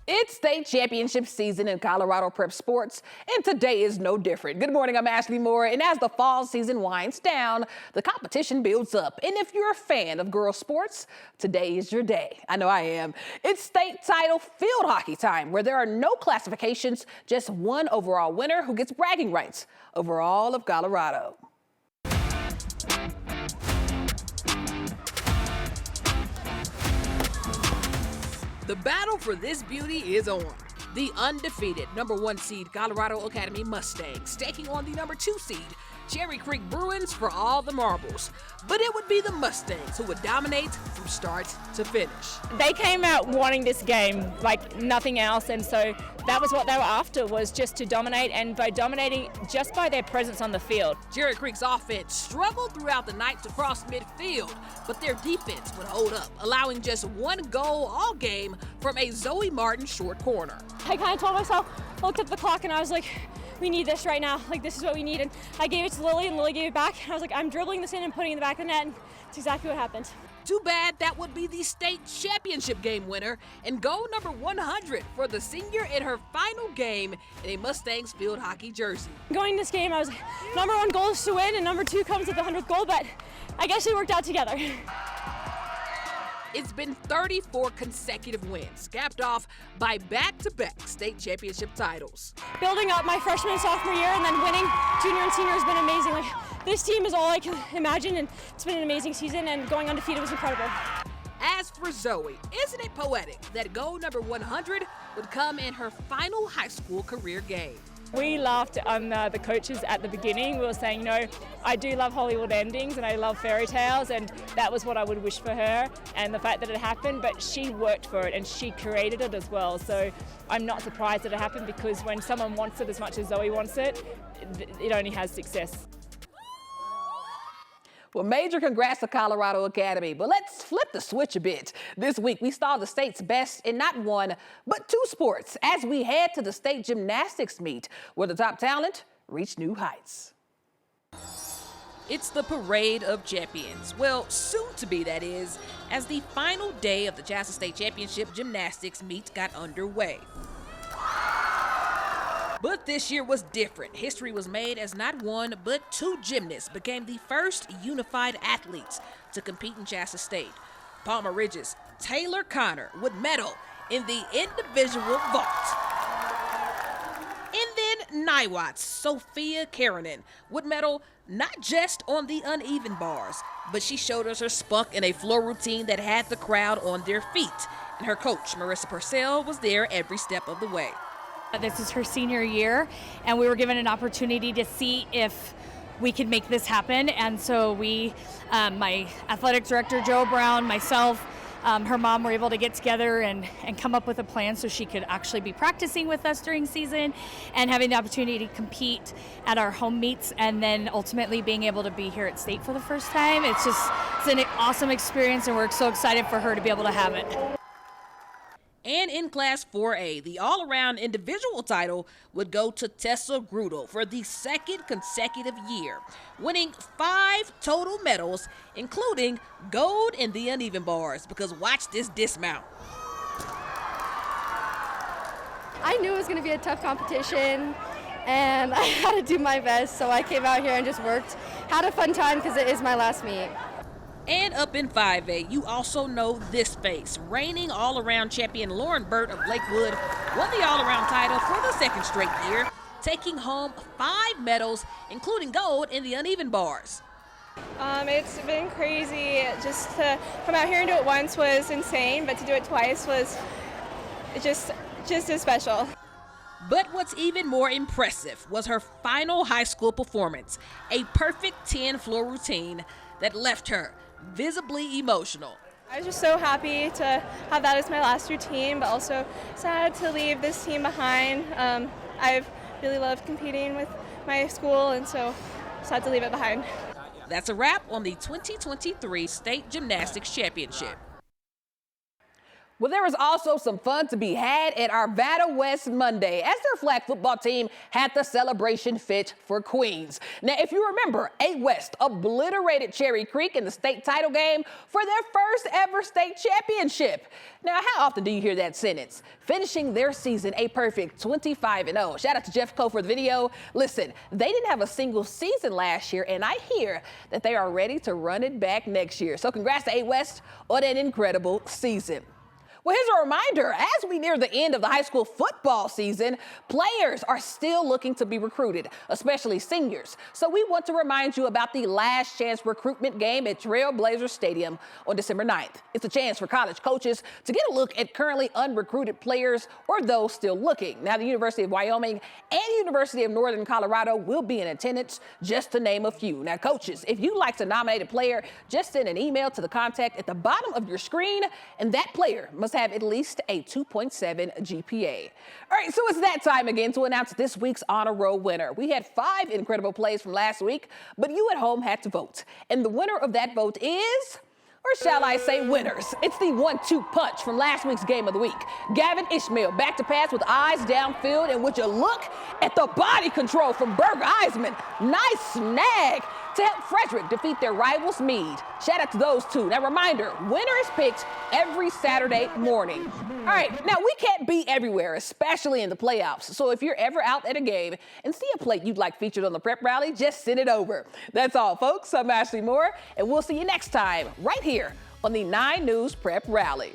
It's state championship season in Colorado prep sports, and today is no different. Good morning, I'm Ashley Moore, and as the fall season winds down, the competition builds up. And if you're a fan of girls sports, today is your day. I know I am. It's state title field hockey time, where there are no classifications, just one overall winner who gets bragging rights over all of Colorado. The battle for this beauty is on. The undefeated #1 seed Colorado Academy Mustangs taking on the #2 seed Cherry Creek Bruins for all the marbles. But it would be the Mustangs who would dominate from start to finish. They came out wanting this game like nothing else, and so that was what they were after, was just to dominate, and by dominating just by their presence on the field. Cherry Creek's offense struggled throughout the night to cross midfield, but their defense would hold up, allowing just one goal all game from a Zoe Martin short corner. I kind of told myself, I looked at the clock and I was like, we need this right now. Like, this is what we need. And I gave it to Lily, and Lily gave it back. And I was like, I'm dribbling this in and putting it in the back of the net, and it's exactly what happened. Too bad that would be the state championship game winner and goal number 100 for the senior in her final game in a Mustangs field hockey jersey. Going this game, I was like, #1 goal is to win, and #2 comes with the 100th goal, but I guess they worked out together. It's been 34 consecutive wins, capped off by back-to-back state championship titles. Building up my freshman and sophomore year and then winning junior and senior has been amazing. Like, this team is all I can imagine, and it's been an amazing season, and going undefeated was incredible. As for Zoe, isn't it poetic that goal number 100 would come in her final high school career game? We laughed on the coaches at the beginning. We were saying, you know, I do love Hollywood endings and I love fairy tales, and that was what I would wish for her, and the fact that it happened, but she worked for it and she created it as well. So I'm not surprised that it happened, because when someone wants it as much as Zoe wants it, it only has success. Well, major congrats to Colorado Academy, but let's flip the switch a bit. This week, we saw the state's best in not one, but two sports as we head to the state gymnastics meet, where the top talent reach new heights. It's the Parade of Champions. Well, soon to be, that is, as the final day of the Shasta State Championship gymnastics meet got underway. But this year was different. History was made as not one, but two gymnasts became the first unified athletes to compete in Shasta State. Palmer Ridge's Taylor Connor would medal in the individual vault. And then Niwat's Sophia Karanen would medal not just on the uneven bars, but she showed us her spunk in a floor routine that had the crowd on their feet. And her coach, Marissa Purcell, was there every step of the way. This is her senior year, and we were given an opportunity to see if we could make this happen. And so we, my athletic director, Joe Brown, myself, her mom were able to get together and come up with a plan so she could actually be practicing with us during season and having the opportunity to compete at our home meets, and then ultimately being able to be here at state for the first time. It's an awesome experience, and we're so excited for her to be able to have it. And in Class 4A, the all-around individual title would go to Tessa Grudel for the second consecutive year, winning 5 total medals, including gold in the uneven bars, because watch this dismount. I knew it was going to be a tough competition, and I had to do my best, so I came out here and just worked. Had a fun time because it is my last meet. And up in 5A, you also know this face. Reigning all-around champion Lauren Burt of Lakewood won the all-around title for the second straight year, taking home 5 medals, including gold in the uneven bars. It's been crazy. Just to come out here and do it once was insane, but to do it twice was just as special. But what's even more impressive was her final high school performance, a perfect 10 floor routine that left her visibly emotional. I was just so happy to have that as my last routine, but also sad to leave this team behind. I've really loved competing with my school, and so sad to leave it behind. That's a wrap on the 2023 State Gymnastics Championship. Well, there was also some fun to be had at Arvada West Monday as their flag football team had the celebration fit for Queens. Now, if you remember, A West obliterated Cherry Creek in the state title game for their first ever state championship. Now, how often do you hear that sentence? Finishing their season a perfect 25-0. Shout out to Jeff Coe for the video. Listen, they didn't have a single season last year, and I hear that they are ready to run it back next year. So congrats to A West on an incredible season. Well, here's a reminder, as we near the end of the high school football season, players are still looking to be recruited, especially seniors. So we want to remind you about the last chance recruitment game at Trailblazer Stadium on December 9th. It's a chance for college coaches to get a look at currently unrecruited players or those still looking. Now, the University of Wyoming and University of Northern Colorado will be in attendance, just to name a few. Now, coaches, if you'd like to nominate a player, just send an email to the contact at the bottom of your screen, and that player must have at least a 2.7 GPA. All right, so it's that time again to announce this week's Honor Roll winner. We had 5 incredible plays from last week, but you at home had to vote. And the winner of that vote is, or shall I say winners? It's the 1-2 punch from last week's game of the week. Gavin Ishmael back to pass with eyes downfield, and would you look at the body control from Berger Eisman. Nice snag to help Frederick defeat their rivals Meade. Shout out to those two. Now reminder, winner is picked every Saturday morning. All right, now we can't be everywhere, especially in the playoffs. So if you're ever out at a game and see a plate you'd like featured on the Prep Rally, just send it over. That's all, folks. I'm Ashley Moore, and we'll see you next time right here on the 9 News Prep Rally.